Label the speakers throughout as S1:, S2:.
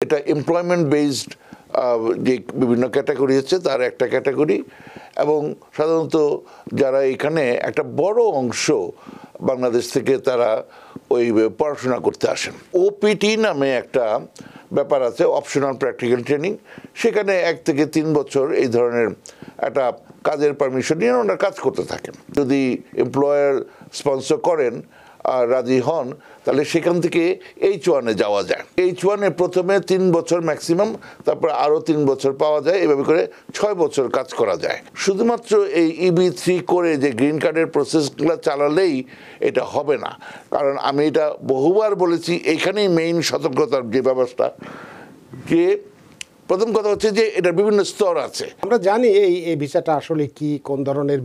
S1: এটা employment based যে বিভিন্ন ক্যাটাগরি আছে তার একটা ক্যাটাগরি, এবং সাধারণত যারা এখানে একটা বড় অংশ বাংলাদেশ থেকে তারা ওই পড়াশোনা করতে আসেন। ওপিটি নামে একটা ব্যাপার আছে, অপশনাল প্র্যাকটিক্যাল ট্রেনিং। সেখানে 1 থেকে 3 বছর এই ধরনের একটা কাজের পারমিশন নিয়ে ওনারা কাজ করতে থাকেন। যদি এমপ্লয়ার স্পন্সর করেন আর রাজি হন, তাহলে সেখান থেকে H1-এ যাওয়া যায়। H1-এ প্রথমে 3 বছর ম্যাক্সিমাম, তারপর আরও 3 বছর পাওয়া যায়, এভাবে করে 6 বছর কাজ করা যায়। শুধুমাত্র এই EB3 করে যে গ্রিন কার্ডের প্রসেসগুলো চালালেই এটা হবে না, কারণ আমি এটা বহুবার বলেছি, এখানেই মেইন সতর্কতার যে ব্যবস্থা, যে প্রথম কথা হচ্ছে যে এটার বিভিন্ন স্তর আছে।
S2: আমরা জানি এই ভিসাটা আসলে কি, কোন ধরনের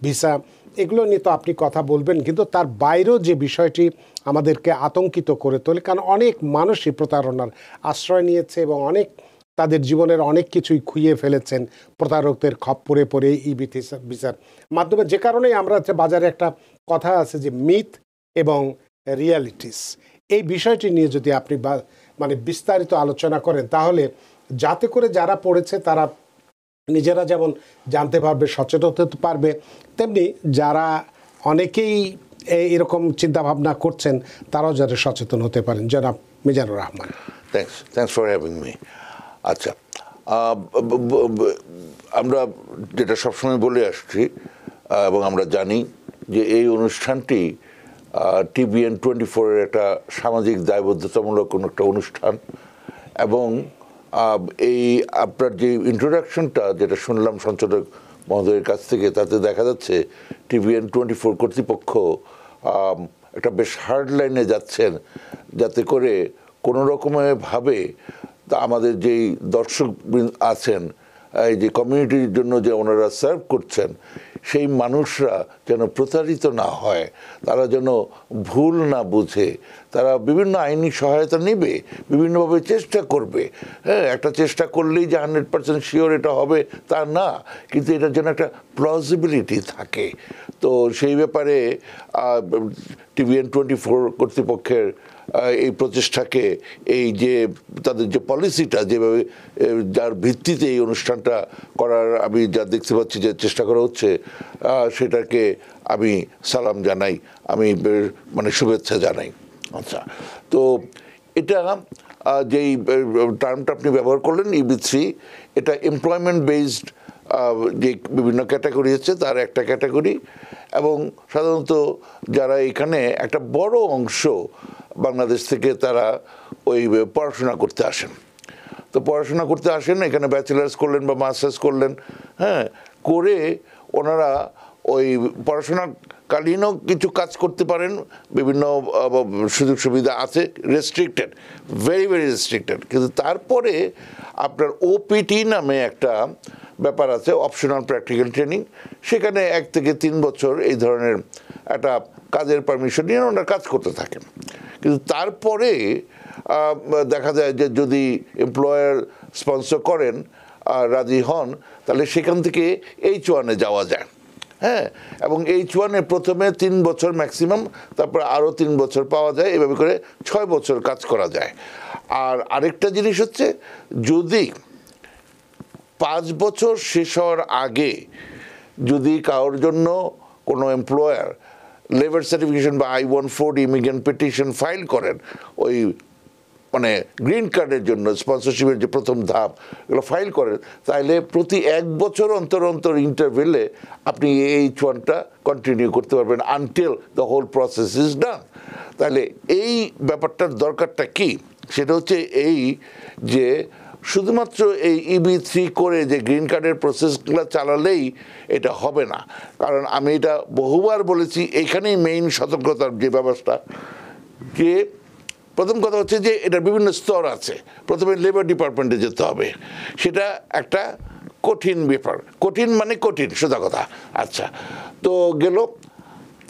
S2: ভিসা, এগুলো নিয়ে তো আপনি কথা বলবেন, কিন্তু তার বাইরেও যে বিষয়টি আমাদেরকে আতঙ্কিত করে তোলে, কারণ অনেক মানুষই প্রতারণার আশ্রয় নিয়েছে এবং অনেক তাদের জীবনের অনেক কিছুই খুইয়ে ফেলেছেন প্রতারকদের খপ্পরে পড়ে ইবি ভিসার মাধ্যমে। যে কারণেই আমরা বাজারে একটা কথা আছে যে মিথ এবং রিয়ালিটিস, এই বিষয়টি নিয়ে যদি আপনি মানে বিস্তারিত আলোচনা করেন, তাহলে যাতে করে যারা পড়েছে তারা নিজেরা যেমন জানতে পারবে, সচেতন হতে পারবে, তেমনি যারা অনেকেই এরকম চিন্তাভাবনা করছেন তারাও যারা সচেতন হতে পারেন। জনাব Mizanur Rahman,
S1: thanks for having me. আচ্ছা, আমরা যেটা সবসময় বলে আসছি এবং আমরা জানি যে এই অনুষ্ঠানটি TVN24-এর একটা সামাজিক দায়বদ্ধতামূলক কোনো একটা অনুষ্ঠান, এবং এই আপনার যে ইন্ট্রোডাকশনটা যেটা শুনলাম সঞ্চালক মহোদয়ের কাছ থেকে, তাতে দেখা যাচ্ছে TVN24 কর্তৃপক্ষ একটা বেশ হার্ড লাইনে যাচ্ছেন, যাতে করে কোনো রকমভাবে আমাদের যেই দর্শক আছেন, এই যে কমিউনিটির জন্য যে ওনারা সার্ভ করছেন, সেই মানুষরা যেন প্রতারিত না হয়, তারা যেন ভুল না বুঝে, তারা বিভিন্ন আইনি সহায়তা নেবে, বিভিন্নভাবে চেষ্টা করবে। হ্যাঁ, একটা চেষ্টা করলেই যে 100% শিওর এটা হবে তা না, কিন্তু এটার জন্য একটা প্লজিবিলিটি থাকে। তো সেই ব্যাপারে TVN24 কর্তৃপক্ষের এই প্রচেষ্টাকে, এই যে তাদের যে পলিসিটা যেভাবে যার ভিত্তিতে এই অনুষ্ঠানটা করার আমি যা দেখতে পাচ্ছি যে চেষ্টা করা হচ্ছে, সেটাকে আমি সালাম জানাই, আমি মানে শুভেচ্ছা জানাই। আচ্ছা, তো এটা যেই টার্মটা আপনি ব্যবহার করলেন EB3, এটা এমপ্লয়মেন্ট বেসড যে বিভিন্ন ক্যাটাগরি আছে তার একটা ক্যাটাগরি, এবং সাধারণত যারা এখানে একটা বড় অংশ বাংলাদেশ থেকে তারা ওই পড়াশোনা করতে আসেন। তো পড়াশোনা করতে আসেন, এখানে ব্যাচেলার্স করলেন বা মাস্টার্স করলেন, হ্যাঁ, করে ওনারা ওই পড়াশোনাকালীনও কিছু কাজ করতে পারেন, বিভিন্ন সুযোগ সুবিধা আছে, রেস্ট্রিক্টেড, ভেরি ভেরি রেস্ট্রিক্টেড। কিন্তু তারপরে আপনার OPT নামে একটা ব্যাপার আছে, অপশনাল প্র্যাকটিক্যাল ট্রেনিং। সেখানে 1 থেকে 3 বছর এই ধরনের একটা কাজের পারমিশন নিয়ে ওনারা কাজ করতে থাকেন। কিন্তু তারপরে দেখা যায় যে যদি এমপ্লয়ার স্পন্সর করেন আর রাজি হন, তাহলে সেখান থেকে H1-এ যাওয়া যায়। হ্যাঁ, এবং H1-এ প্রথমে 3 বছর ম্যাক্সিমাম, তারপর আরও 3 বছর পাওয়া যায়, এভাবে করে 6 বছর কাজ করা যায়। আর আরেকটা জিনিস হচ্ছে, যদি 5 বছর শেষ হওয়ার আগে যদি কারোর জন্য কোনো এমপ্লয়ার লেবার সার্টিফিকেশন বা I-140 ইমিগ্রেন্ট পিটিশন ফাইল করেন, ওই মানে গ্রিন কার্ডের জন্য স্পন্সরশিপের যে প্রথম ধাপ, এগুলো ফাইল করেন, তাহলে প্রতি 1 বছর অন্তর অন্তর ইন্টারভেলে আপনি H1টা কন্টিনিউ করতে পারবেন until the whole process is done. তাহলে এই ব্যাপারটার দরকারটা কি, সেটা হচ্ছে এই যে শুধুমাত্র এই EB3 করে যে গ্রিন কার্ডের প্রসেসগুলো চালালেই এটা হবে না, কারণ আমি এটা বহুবার বলেছি, এখানেই মেইন সতর্কতার যে ব্যবস্থা, যে প্রথম কথা হচ্ছে যে এটার বিভিন্ন স্তর আছে। প্রথমে লেবার ডিপার্টমেন্টে যেতে হবে, সেটা একটা কঠিন ব্যাপার, কঠিন মানে কঠিন, সোজা কথা। আচ্ছা, তো গেল।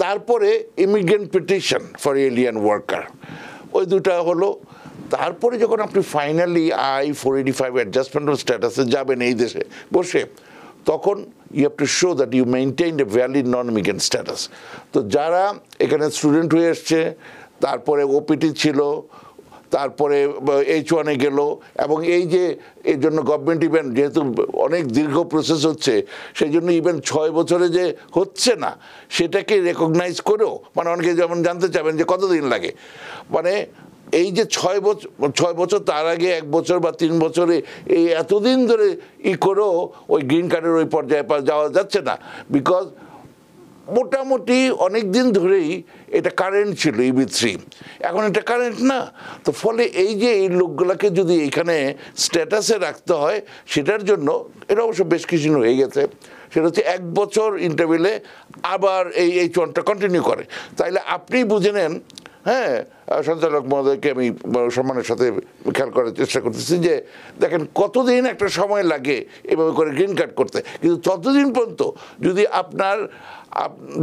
S1: তারপরে immigrant petition for alien worker, ওই দুটা হলো। তারপরে যখন আপনি ফাইনালি I-485 অ্যাডজাস্টমেন্ট অফ স্ট্যাটাসে যাবেন এই দেশে বসে, তখন you have to show that you maintain a valid non immigrant status. তো যারা এখানে স্টুডেন্ট হয়ে এসছে, তারপরে OPT ছিল, তারপরে H1-এ গেল, এবং এই যে এর জন্য গভর্নমেন্ট ইভেন্ট যেহেতু অনেক দীর্ঘ প্রসেস হচ্ছে, সেই জন্য ইভেন্ট 6 বছরে যে হচ্ছে না সেটাকে রেকগনাইজ করেও, মানে অনেকে যেমন জানতে চাবেন যে কতদিন লাগে, মানে এই যে 6 বছর তার আগে 1 বছর বা 3 বছরে এই এতদিন ধরে করেও ওই গ্রিন কার্ডের ওই পর্যায়ে যাওয়া যাচ্ছে না, বিকজ মোটামুটি অনেক দিন ধরেই এটা কারেন্ট ছিল EB3, এখন এটা কারেন্ট না। তো ফলে এই যে এই লোকগুলোকে যদি এখানে স্ট্যাটাসে রাখতে হয়, সেটার জন্য এটা অবশ্য বেশ কিছু হয়ে গেছে, সেটা হচ্ছে 1 বছর ইন্টারভেলে আবার এই H1টা কন্টিনিউ করে। তাইলে আপনি বুঝে নেন, হ্যাঁ, সঞ্চালক মহোদয়কে আমি সম্মানের সাথে খেয়াল করার চেষ্টা করতেছি যে দেখেন কতদিন একটা সময় লাগে এভাবে করে গ্রিন কার্ড করতে, কিন্তু ততদিন পর্যন্ত যদি আপনার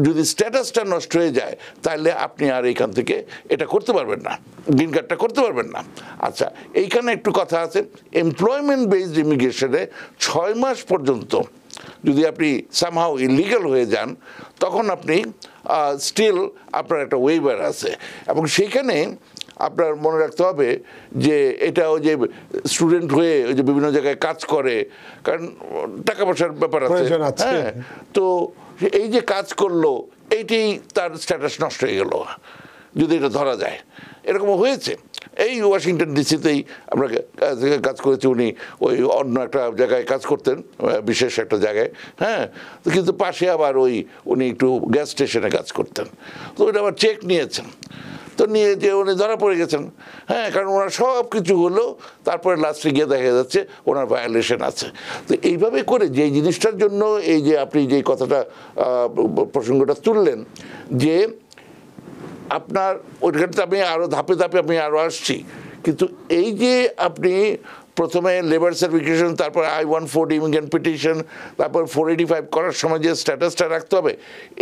S1: যদি স্ট্যাটাসটা নষ্ট হয়ে যায় তাহলে আপনি আর এইখান থেকে এটা করতে পারবেন না, গ্রিন কার্ডটা করতে পারবেন না। আচ্ছা, এইখানে একটু কথা আছে, এমপ্লয়মেন্ট বেসড ইমিগ্রেশনে 6 মাস পর্যন্ত যদি আপনি সামহাউ ইলিগাল হয়ে যান, তখন আপনি স্টিল আপনার একটা ওয়েভার আছে, এবং সেইখানে আপনার মনে রাখতে হবে যে এটা ওই যে স্টুডেন্ট হয়ে ওই যে বিভিন্ন জায়গায় কাজ করে, কারণ টাকা পয়সার ব্যাপার আছে, হ্যাঁ, তো এই যে কাজ করলো এইটাই তার স্ট্যাটাস নষ্ট হয়ে গেল যদি এটা ধরা যায়। এরকম হয়েছে, এই ওয়াশিংটন ডিসিতেই আমরা কাজ করেছি, উনি ওই অন্য একটা জায়গায় কাজ করতেন, বিশেষ একটা জায়গায়, হ্যাঁ, তো কিন্তু পাশে আবার উনি একটু গ্যাস স্টেশনে কাজ করতেন, তো ওইটা আবার চেক নিয়েছেন, তো নিয়ে যে উনি ধরা পড়ে গেছেন, হ্যাঁ, কারণ ওনার সব কিছু হলো, তারপরে লাস্টে গিয়ে দেখা যাচ্ছে ওনার ভায়োলেশন আছে। তো এইভাবে করে যে জিনিসটার জন্য এই যে আপনি যে কথাটা প্রসঙ্গটা তুললেন, যে আপনার ওইখানে আমি আরও ধাপে ধাপে আমি আরও আসছি, কিন্তু এই যে আপনি প্রথমে লেবার সার্টিফিকেশন, তারপর I-140 ইমিগ্রেন্ট পিটিশন, তারপর 485 করার সময় যে স্ট্যাটাসটা রাখতে হবে,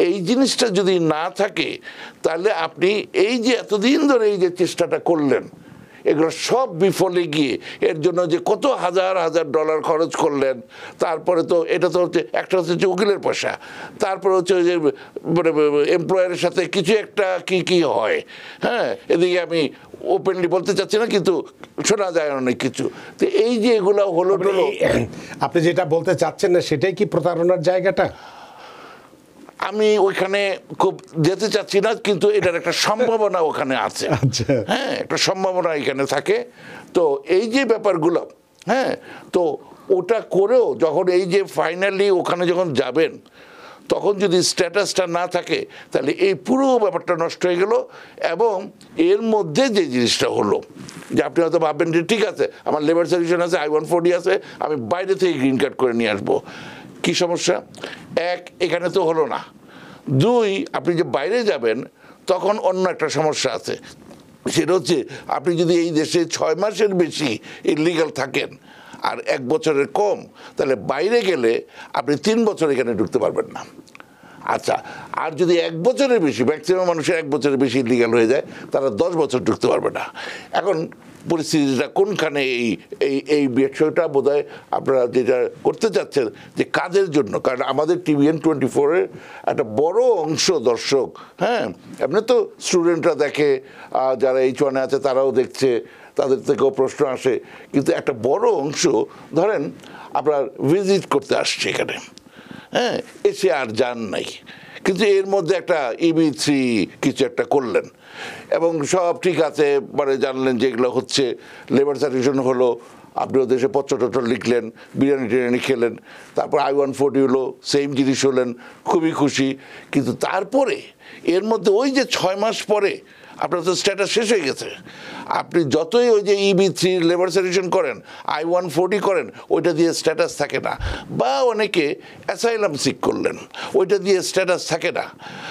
S1: এই জিনিসটা যদি না থাকে তাহলে আপনি এই যে এতদিন ধরে এই যে চেষ্টাটা করলেন, এগুলো সব বিফলে গিয়ে এর জন্য যে কত হাজার হাজার ডলার খরচ করলেন, তারপরে তো এটা তো হচ্ছে একটা হচ্ছে উকিলের পয়সা, তারপরে হচ্ছে যে মানে এমপ্লয়ারের সাথে কিছু একটা কি হয়, হ্যাঁ, এদিকে আমি ওপেনলি বলতে চাচ্ছি না কিন্তু শোনা যায় অনেক কিছু। তো এই যে এগুলো হলো,
S2: আপনি যেটা বলতে চাচ্ছেন না সেটাই কি প্রতারণার জায়গাটা?
S1: আমি ওইখানে খুব যেতে চাচ্ছি না, কিন্তু এটার একটা সম্ভাবনা ওখানে আছে, হ্যাঁ, একটা সম্ভাবনা এখানে থাকে। তো এই যে ব্যাপারগুলো, হ্যাঁ, তো ওটা করেও যখন এই যে ফাইনালি ওখানে যখন যাবেন, তখন যদি স্ট্যাটাসটা না থাকে তাহলে এই পুরো ব্যাপারটা নষ্ট হয়ে গেল। এবং এর মধ্যে যে জিনিসটা হলো যে আপনি হয়তো ভাববেন যে ঠিক আছে আমার লেবার সার্টিফিকেশন আছে, I-140 আছে, আমি বাইরে থেকে গ্রিন কার্ড করে নিয়ে আসবো, কি সমস্যা? এক, এখানে তো হলো না। দুই, আপনি যে বাইরে যাবেন তখন অন্য একটা সমস্যা আছে, সেটা হচ্ছে আপনি যদি এই দেশে 6 মাসের বেশি ইলিগাল থাকেন আর 1 বছরের কম, তাহলে বাইরে গেলে আপনি 3 বছর এখানে ঢুকতে পারবেন না। আচ্ছা, আর যদি 1 বছরের বেশি, ম্যাক্সিমাম মানুষের 1 বছরের বেশি ইলিগাল হয়ে যায়, তারা 10 বছর ঢুকতে পারবে না। এখন পরিস্থিতিটা কোনখানে এই বিষয়টা বোধহয় আপনারা যেটা করতে চাচ্ছেন যে কাজের জন্য, কারণ আমাদের TVN24-এর একটা বড় অংশ দর্শক, হ্যাঁ, এমনি তো স্টুডেন্টরা দেখে, যারা H1-এ আছে তারাও দেখছে, তাদের থেকেও প্রশ্ন আসে, কিন্তু একটা বড় অংশ ধরেন আপনার ভিজিট করতে আসছে এখানে, হ্যাঁ, এসে আর যান নাই, কিন্তু এর মধ্যে একটা EB3 কিছু একটা করলেন এবং সব ঠিক আছে, মানে জানলেন যে এগুলো হচ্ছে, লেবার সার্টিফিকেশন হলো, আপনি ওদেশে পত্র লিখলেন, বিরিয়ানি টিরিয়ানি খেলেন, তারপর I-140 হলো, সেম জিনিস হলেন, খুবই খুশি। কিন্তু তারপরে এর মধ্যে ওই যে 6 মাস পরে আপনার তো স্ট্যাটাস শেষ হয়ে গেছে, আপনি যতই ওই যে EB3 লেবার সার্টিফিকেশন করেন, I-140 করেন, ওইটা দিয়ে স্ট্যাটাস থাকে না, বা অনেকে অ্যাসাইলাম সিক করলেন, ওইটা দিয়ে স্ট্যাটাস থাকে না,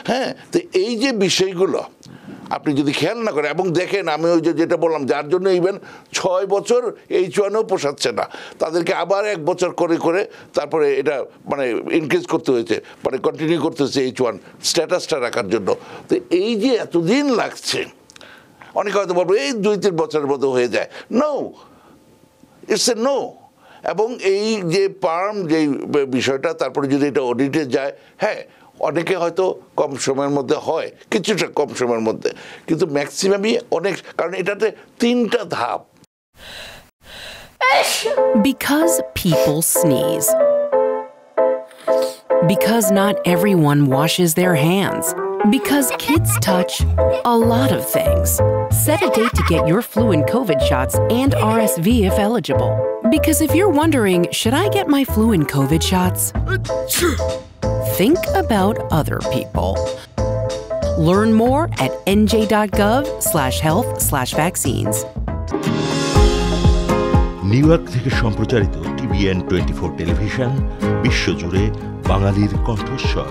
S1: হ্যাঁ। তো এই যে বিষয়গুলো আপনি যদি খেয়াল না করেন এবং দেখেন, আমি ওই যে যেটা বললাম, যার জন্য ইভেন 6 বছর H1-ও পোষাচ্ছে না, তাদেরকে আবার 1 বছর করে করে তারপরে এটা মানে ইনক্রিজ করতে হয়েছে, মানে কন্টিনিউ করতে হয়েছে H1 স্ট্যাটাসটা রাখার জন্য। তো এই যে এতদিন লাগছে, অনেকে হয়তো বলবো এই 2-3 বছরের মতো হয়ে যায়, নো, ইটস এ নো। এবং এই যে পার্ম যে বিষয়টা, তারপরে যদি এটা অডিটে যায়, হ্যাঁ অনেকে হয়তো কম সময়ের মধ্যে হয়, কিছুটা কম সময়ের মধ্যে, কিন্তু ম্যাক্সিমামই অনেক, কারণ এটাতে 3টা ধাপ।
S3: Because people sneeze. Because not everyone washes their hands. Because kids touch a lot of things. Set a date to get your flu and COVID shots and RSV if eligible. Because if you're wondering, should I get my flu and COVID shots? Think about other people. Learn more at nj.gov/health/vaccines.
S4: New York থেকে সম্প্রচারিত TVN 24 television বিশ্বজুড়ে বাঙালির কণ্ঠস্বর।